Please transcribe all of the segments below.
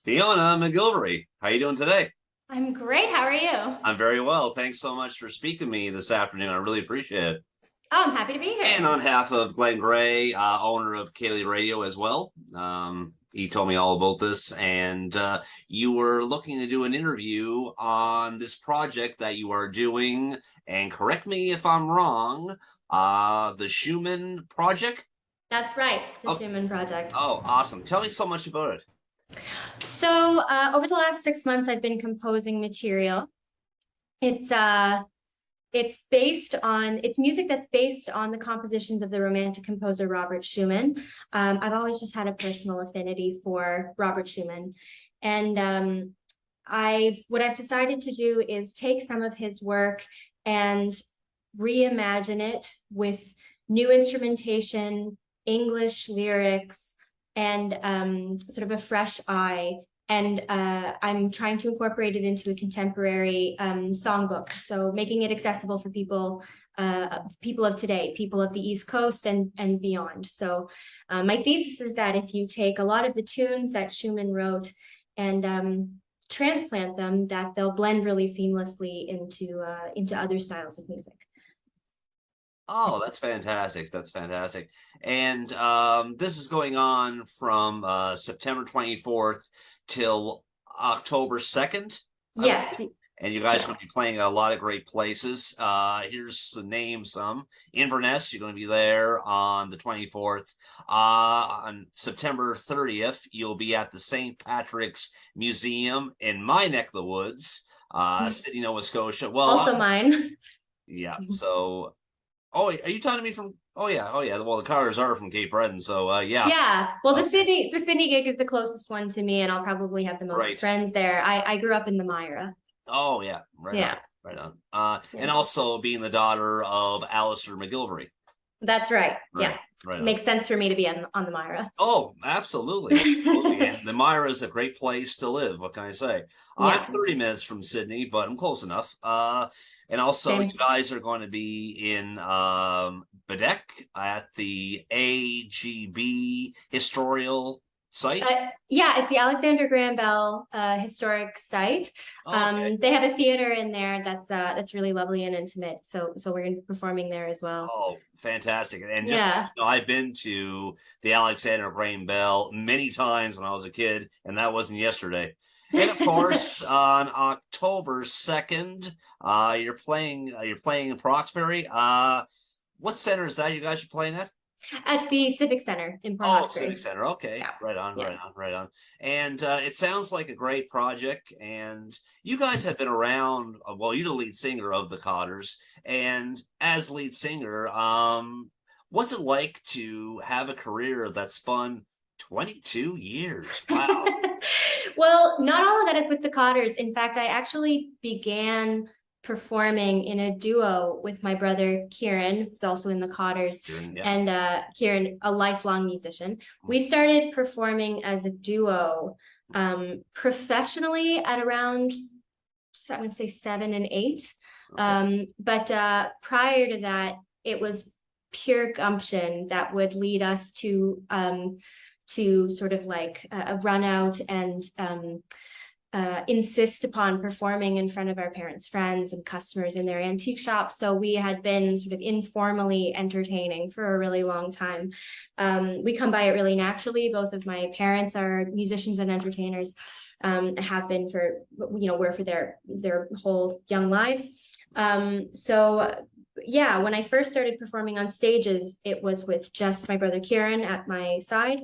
Fiona macgillivray, how are you doing today? I'm great. How are you? I'm very well. Thanks so much for speaking to me this afternoon. I really appreciate it. Oh, I'm happy to be And here. on behalf of Glenn Gray, owner of Kaylee Radio as well, he told me all about this. And you were looking to do an interview on this project that you are doing. And correct me if I'm wrong, the Schumann project? That's right, the Oh, Schumann project. oh, awesome. Tell me so much about it. So, over the last 6 months, I've been composing material. It's music that's based on the compositions of the Romantic composer Robert Schumann. I've always just had a personal affinity for Robert Schumann, and what I've decided to do is take some of his work and reimagine it with new instrumentation, English lyrics, and sort of a fresh eye. And I'm trying to incorporate it into a contemporary songbook. So making it accessible for people of today, people of the East Coast and beyond. So my thesis is that if you take a lot of the tunes that Schumann wrote and transplant them, that they'll blend really seamlessly into other styles of music. Oh, that's fantastic. That's fantastic. And this is going on from September 24th till October 2nd. Yes. And you guys are going to be playing a lot of great places. Here's to name some. Inverness, you're going to be there on the 24th. On September 30th, you'll be at the St. Patrick's Museum in my neck of the woods, Sydney, Nova Scotia. Well, also mine. Yeah. So oh, are you talking to me from? Oh yeah, oh yeah. Well, the cars are from Cape Breton, so yeah. Yeah. Well, the Okay. Sydney gig is the closest one to me, and I'll probably have the most Right. friends there. I grew up in the Myra. Oh yeah, right on, Yeah. right on. Yeah. And also being the daughter of Alistair macgillivray. That's right. Right, Yeah. right on. Makes sense for me to be on the Myra. Oh, absolutely, absolutely. And the Myra is a great place to live. What can I say? I'm Yeah. 30 minutes from Sydney, but I'm close enough. And also Same. you guys are going to be in Bedeck at the AGB historical site. Yeah, it's the Alexander Graham Bell historic site. Okay. They have a theater in there that's really lovely and intimate. So we're gonna be performing there as well. Oh, fantastic. And just Yeah. I've been to the Alexander Graham Bell many times when I was a kid, and that wasn't yesterday. And of course, on October 2nd, you're playing in Proxbury. What center is that you guys are playing at? At the Civic Center in Port Oh, Civic Hawkesbury. Center. Okay. Yeah. Right on, Yeah. right on, right on. And it sounds like a great project. And you guys have been around, well, you're the lead singer of the Cottars. And as lead singer, what's it like to have a career that spun 22 years? Wow. Well, not all of that is with the Cottars. In fact, I actually began performing in a duo with my brother Kieran, who's also in the Cottars, Yeah. and Kieran, a lifelong musician. We started performing as a duo professionally at around, I would say 7 and 8. Okay. But prior to that, it was pure gumption that would lead us to sort of like a run out and insist upon performing in front of our parents' friends and customers in their antique shops. So we had been sort of informally entertaining for a really long time. We come by it really naturally. Both of my parents are musicians and entertainers, have been were for their whole young lives. So yeah, when I first started performing on stages, it was with just my brother Kieran at my side.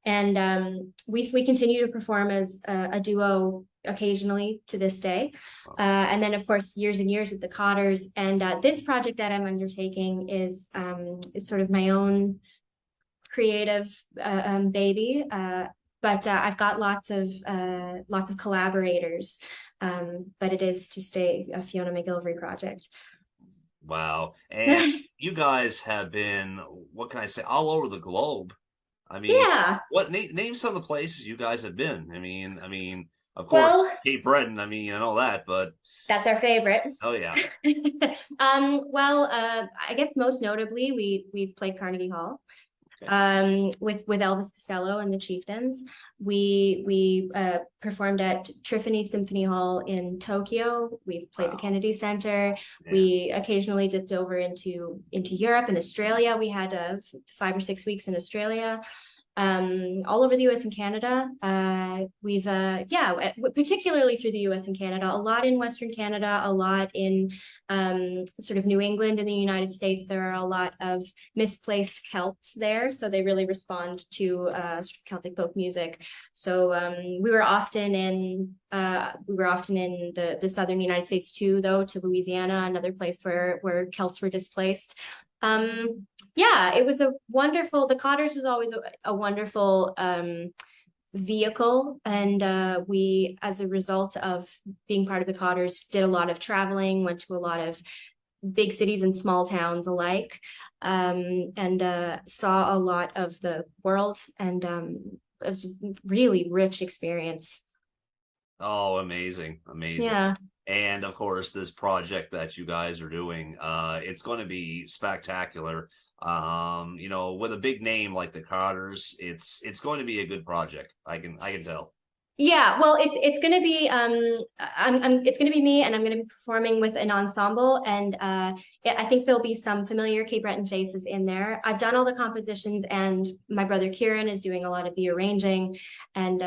And we continue to perform as a duo occasionally to this day. And then, of course, years and years with the Cottars. And this project that I'm undertaking is sort of my own creative baby. But I've got lots of collaborators. But it is just a Fiona macgillivray project. Wow. And you guys have been, what can I say, all over the globe. I mean, Yeah. name some of the places you guys have been. I mean, of course, Well, Cape Breton. I mean, I know that, but that's our favorite. oh yeah. Well, I guess most notably we've played Carnegie Hall. with Elvis Costello and the Chieftains. We performed at Tiffany Symphony Hall in Tokyo. We've played the Kennedy Center. Yeah. We occasionally dipped over into Europe and Australia. We had 5 or 6 weeks in Australia. All over the US and Canada. We've particularly through the US and Canada, a lot in Western Canada, a lot in sort of New England in the United States. There are a lot of misplaced Celts there, so they really respond to sort of Celtic folk music. So we were often in the southern United States too, though, to Louisiana, another place where Celts were displaced. Yeah, it was a wonderful, the Cotters was always a wonderful vehicle. And we, as a result of being part of the Cotters, did a lot of traveling, went to a lot of big cities and small towns alike, and saw a lot of the world. And it was a really rich experience. Oh, amazing. Yeah. And of course, this project that you guys are doing, it's going to be spectacular. With a big name like the Cotters, it's going to be a good project. I can tell. Yeah, well, it's gonna be it's gonna be me, and I'm gonna be performing with an ensemble, and I think there'll be some familiar Cape Breton faces in there. I've done all the compositions, and my brother Kieran is doing a lot of the arranging, and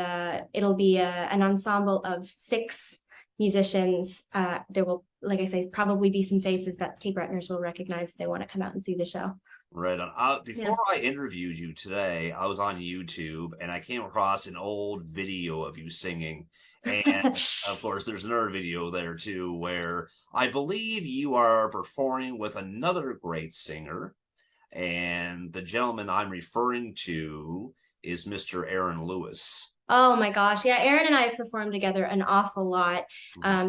it'll be an ensemble of 6 musicians. There will, like I say, probably be some faces that Cape Bretoners will recognize if they want to come out and see the show. Right on. Before I interviewed you today, I was on YouTube and I came across an old video of you singing. And of course, there's another video there too, where I believe you are performing with another great singer. And the gentleman I'm referring to is Mr. Aaron Lewis. Oh my gosh. Yeah, Aaron and I have performed together an awful lot.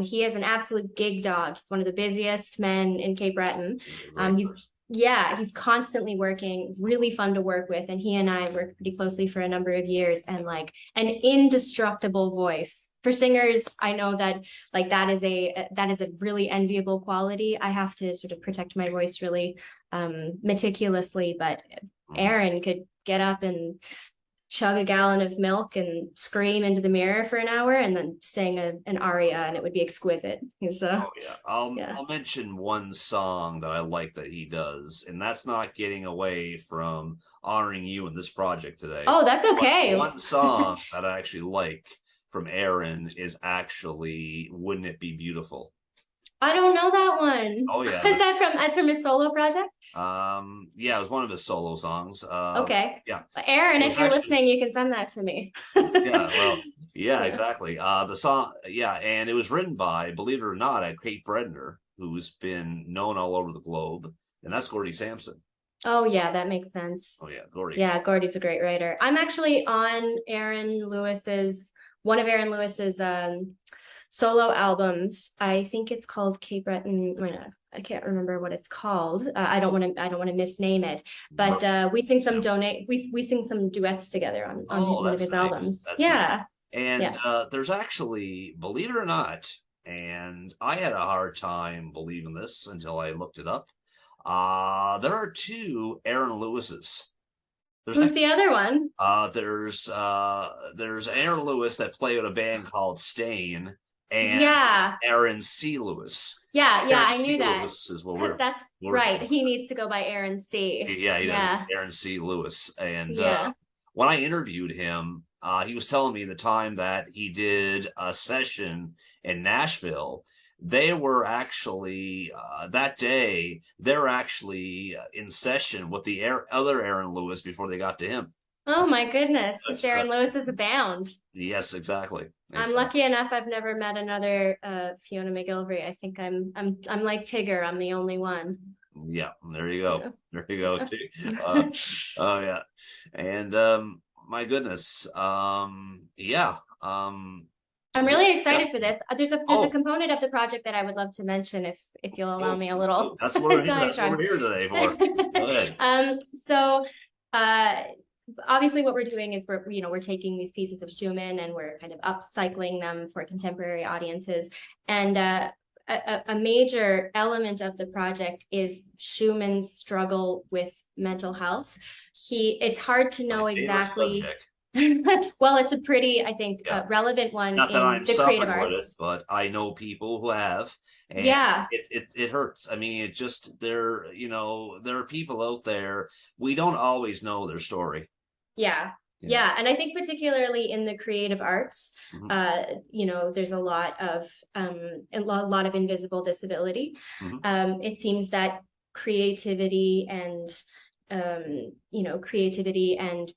He is an absolute gig dog. He's one of the busiest men in Cape Breton. He's constantly working, really fun to work with. And he and I worked pretty closely for a number of years, and like an indestructible voice. For singers, I know that like that is a really enviable quality. I have to sort of protect my voice really meticulously, but Aaron could get up and chug a gallon of milk and scream into the mirror for an hour and then sing an aria, and it would be exquisite. I'll mention one song that I like that he does, and that's not getting away from honoring you in this project today. Oh, that's okay. But one song that I actually like from Aaron is actually "Wouldn't It Be Beautiful." I don't know that one. Oh yeah. Is that's from his solo project? Yeah, it was one of his solo songs. Okay. Yeah. Aaron, if you're listening, you can send that to me. Yeah, exactly. The song, and it was written by, believe it or not, a Cape Bredner who's been known all over the globe, and that's Gordy Sampson. Oh yeah, that makes sense. Oh yeah, Gordy. Yeah, Gordy's a great writer. I'm actually on one of Aaron Lewis's solo albums. I think it's called Cape Breton. I can't remember what it's called. I don't want to misname it, but we sing some we sing some duets together on one of his albums. That's yeah. Nice. And there's actually, believe it or not, and I had a hard time believing this until I looked it up. There are 2 Aaron Lewises. Who's the other one? There's Aaron Lewis that played with a band called Stain, and Aaron C. Lewis. Yeah, Aaron I knew that. Lewis is what that's right. He needs to go by Aaron C. Yeah, he does. Aaron C. Lewis. And when I interviewed him, he was telling me the time that he did a session in Nashville, they were actually that day they're actually in session with the other Aaron Lewis before they got to him. Oh my goodness, Aaron Lewis is abound. Yes, exactly. I'm lucky enough I've never met another Fiona McGillivray. I think I'm like Tigger, I'm the only one. Yeah, there you go. There you go too. Oh yeah. And my goodness. I'm really excited for this. There's a component of the project that I would love to mention if you'll allow me a little. That's what we're here today for. Go ahead. So obviously what we're doing is we're taking these pieces of Schumann and we're kind of upcycling them for contemporary audiences. And a major element of the project is Schumann's struggle with mental health. It's hard to My know favorite exactly. subject. Well, it's a pretty, I think, Yeah. relevant one Not that in I'm the creative suffering with it, arts. but I know people who have, and Yeah, it hurts. I mean, it just there are people out there, we don't always know their story. yeah, You know. yeah. And I think particularly in the creative arts, Mhm, there's a lot of invisible disability. mhm. It seems that creativity and creativity and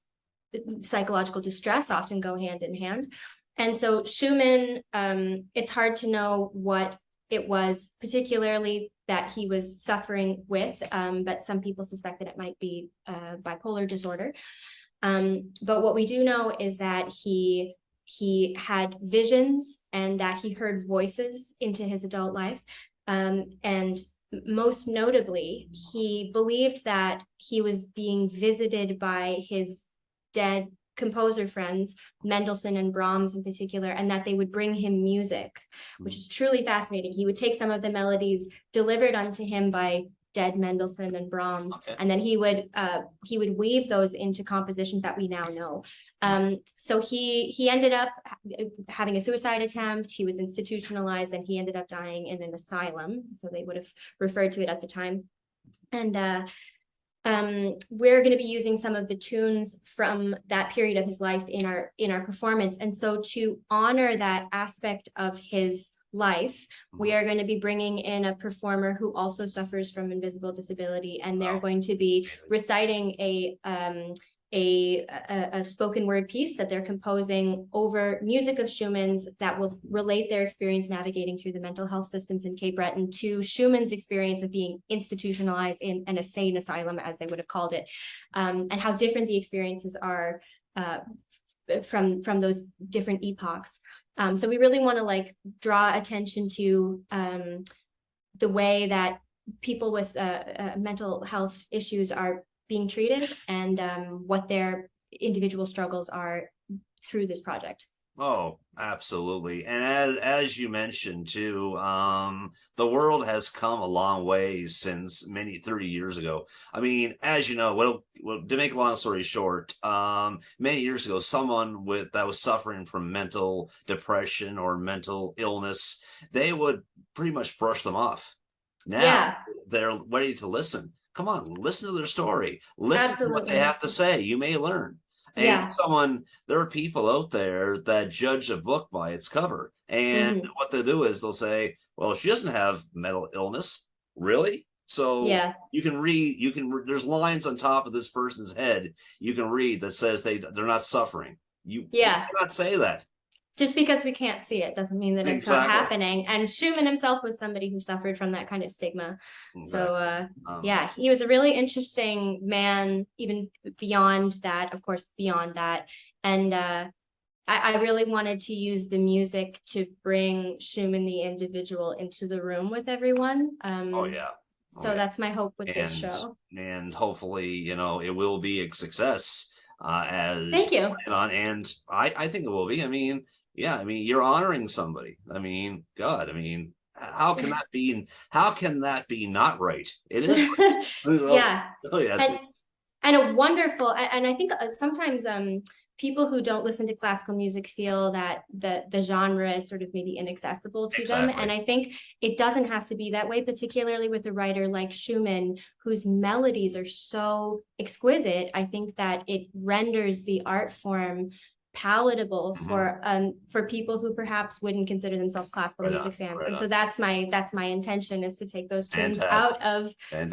psychological distress often go hand in hand. And so Schumann, it's hard to know what it was particularly that he was suffering with, but some people suspect that it might be bipolar disorder. But what we do know is that he had visions and that he heard voices into his adult life. And most notably, he believed that he was being visited by his dead composer friends, Mendelssohn and Brahms in particular, and that they would bring him music, which is truly fascinating. He would take some of the melodies delivered unto him by dead Mendelssohn and Brahms, Okay. and then he would weave those into compositions that we now know. So he ended up having a suicide attempt. He was institutionalized, and he ended up dying in an asylum. So they would have referred to it at the time. And we're going to be using some of the tunes from that period of his life in our performance. And so to honor that aspect of his life, we are going to be bringing in a performer who also suffers from invisible disability, and they're Wow. going to be Amazing. reciting a spoken word piece that they're composing over music of Schumann's that will relate their experience navigating through the mental health systems in Cape Breton to Schumann's experience of being institutionalized in an insane asylum, as they would have called it, and how different the experiences are from those different epochs. So we really want to draw attention to the way that people with mental health issues are being treated, and what their individual struggles are through this project. Oh, absolutely. And as you mentioned too, the world has come a long way since 30 years ago. I mean, as you know, well, to make a long story short, many years ago, someone that was suffering from mental depression or mental illness, they would pretty much brush them off. Now Yeah, they're ready to listen. Come on, listen to their story. Listen to what they absolutely. have to say. You may learn. And Yeah. there are people out there that judge a book by its cover. And Hmm. what they do is they'll say, well, she doesn't have mental illness. Really? So Yeah. there's lines on top of this person's head you can read that says they're not suffering. You Yeah. cannot say that. Just because we can't see it doesn't mean that it's not Exactly. happening. And Schumann himself was somebody who suffered from that kind of stigma. So Exactly. Um, yeah, he was a really interesting man, even beyond that, of course, beyond that. And I really wanted to use the music to bring Schumann the individual into the room with everyone. oh yeah. Oh So yeah. that's my hope with this and show. and hopefully it will be a success as Thank you you. plan on, and I think it will be. I mean, yeah, I mean, you're honoring somebody. I mean, God, I mean, how can that be not right? It is right. Oh, Yeah. oh yeah, And a wonderful, and I think sometimes people who don't listen to classical music feel that the genre is sort of maybe inaccessible to them, exactly. and I think it doesn't have to be that way, particularly with a writer like Schumann, whose melodies are so exquisite. I think that it renders the art form palatable Mhm. for people who perhaps wouldn't consider themselves classical Right on, music fans. right And on. so that's my intention, is to take those tunes Fantastic. out of Fantastic.